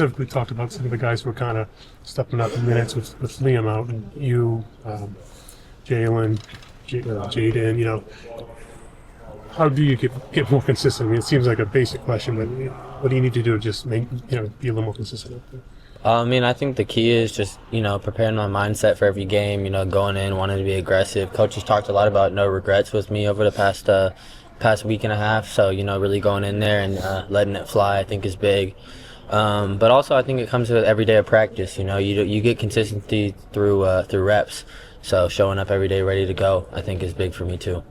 specifically talked about some of the guys who were kind of stepping up in minutes with Liam out, and you, Jalen, Jaden, you know. How do you get more consistent? I mean, it seems like a basic question, but what do you need to do to just be a little more consistent? I mean, I think the key is just, preparing my mindset for every game, going in, wanting to be aggressive. Coach has talked a lot about no regrets with me over the past week and a half. So, really going in there and letting it fly, I think, is big. But also, I think it comes with every day of practice. You get consistency through reps. So showing up every day ready to go, I think, is big for me too.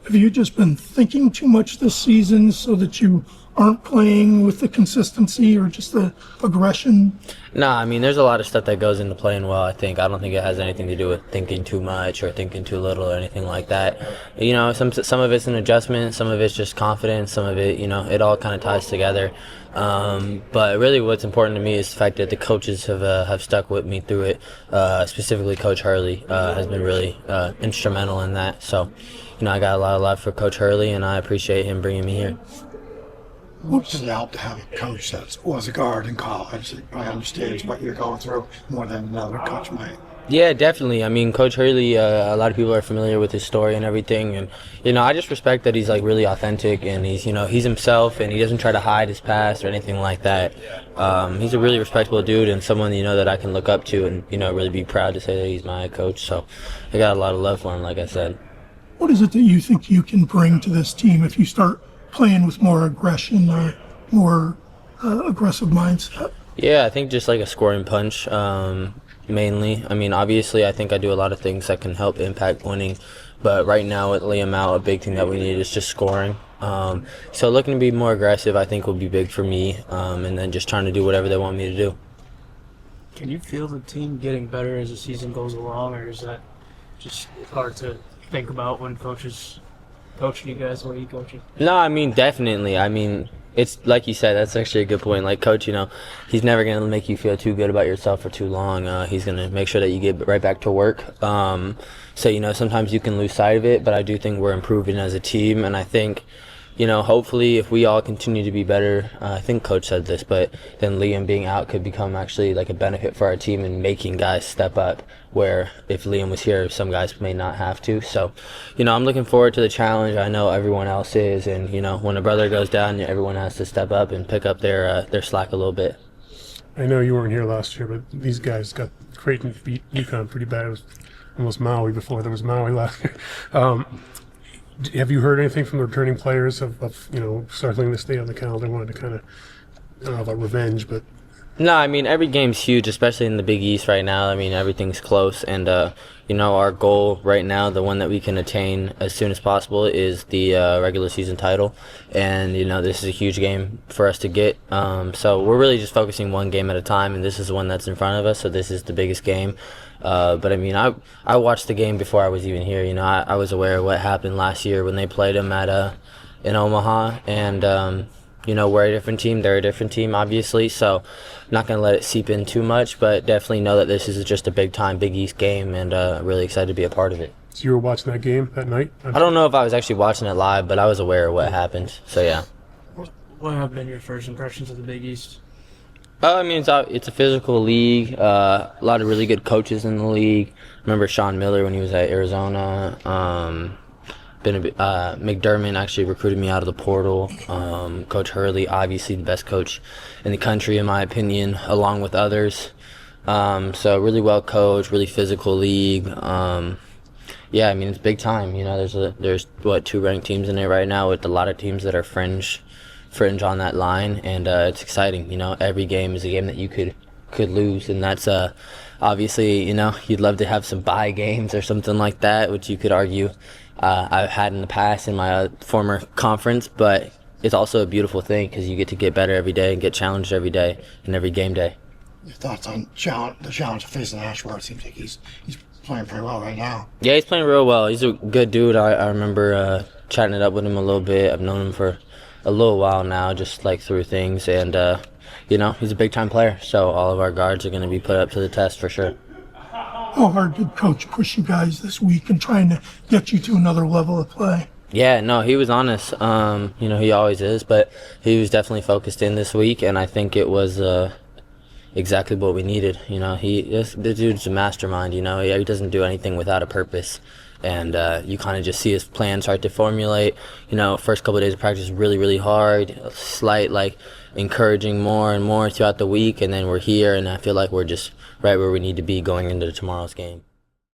Have you just been thinking too much this season so that you aren't playing with the consistency or just the aggression? No, I mean, there's a lot of stuff that goes into playing well, I think. I don't think it has anything to do with thinking too much or thinking too little or anything like that. Some of it's an adjustment, some of it's just confidence, some of it, it all kind of ties together. But really what's important to me is the fact that the coaches have stuck with me through it. Specifically, Coach Hurley has been really instrumental in that. So, I got a lot of love for Coach Hurley, and I appreciate him bringing me here. What does it help to have a coach that was a guard in college that probably understands what you're going through more than another coach might? Yeah, definitely. I mean, Coach Hurley, a lot of people are familiar with his story and everything. And, I just respect that he's, really authentic and he's himself and he doesn't try to hide his past or anything like that. He's a really respectable dude and someone, that I can look up to and, really be proud to say that he's my coach. So I got a lot of love for him, like I said. What is it that you think you can bring to this team if you start playing with more aggression or more aggressive mindset? Yeah, I think just like a scoring punch, mainly. I mean, obviously, I think I do a lot of things that can help impact winning. But right now, with Liam out, a big thing that we need is just scoring. So looking to be more aggressive, I think, will be big for me. And then just trying to do whatever they want me to do. Can you feel the team getting better as the season goes along, or is that just hard to think about when coaches coaching you guys, what are you coaching? No, I mean, definitely. I mean, it's like you said, that's actually a good point. Like, Coach, he's never going to make you feel too good about yourself for too long. He's going to make sure that you get right back to work. So, sometimes you can lose sight of it, but I do think we're improving as a team. And I think, hopefully if we all continue to be better, I think Coach said this, but then Liam being out could become actually like a benefit for our team and making guys step up, where if Liam was here, some guys may not have to. So, I'm looking forward to the challenge. I know everyone else is, and, when a brother goes down, everyone has to step up and pick up their slack a little bit. I know you weren't here last year, but these guys got Creighton beat UConn pretty bad. It was almost Maui before there was Maui last year. Have you heard anything from the returning players of circling this day on the calendar, wanted to kind of, I don't know about revenge, but... No, I mean, every game's huge, especially in the Big East right now. I mean, everything's close, and, our goal right now, the one that we can attain as soon as possible, is the regular season title. And, this is a huge game for us to get. So we're really just focusing one game at a time, and this is the one that's in front of us, so this is the biggest game. But, I mean, I watched the game before I was even here. I was aware of what happened last year when they played them in Omaha, and... we're a different team. They're a different team, obviously, so not going to let it seep in too much, but definitely know that this is just a big-time Big East game, and really excited to be a part of it. So you were watching that game that night? I don't know if I was actually watching it live, but I was aware of what happened, so yeah. What have been your first impressions of the Big East? I mean, it's a physical league, a lot of really good coaches in the league. I remember Sean Miller when he was at Arizona. McDermott actually recruited me out of the portal. Coach Hurley, obviously the best coach in the country, in my opinion, along with others. So really well coached, really physical league. Yeah, I mean, it's big time. There's 2 ranked teams in it right now, with a lot of teams that are fringe on that line, and it's exciting. Every game is a game that you could lose, and that's obviously, you'd love to have some bye games or something like that, which you could argue I've had in the past in my former conference, but it's also a beautiful thing because you get to get better every day and get challenged every day and every game day. Your thoughts on the challenge of facing Ashworth? It seems like he's playing pretty well right now. Yeah, he's playing real well. He's a good dude. I remember chatting it up with him a little bit. I've known him for a little while now, just like through things, and he's a big-time player, so all of our guards are going to be put up to the test for sure. How hard did Coach push you guys this week in trying to get you to another level of play? Yeah, no, he was honest. He always is, but he was definitely focused in this week, and I think it was exactly what we needed. You know, this dude's a mastermind. You know, he doesn't do anything without a purpose. And you kind of just see his plan start to formulate. You know, first couple of days of practice really, really hard, slight like encouraging more and more throughout the week, and then we're here, and I feel like we're just right where we need to be going into tomorrow's game.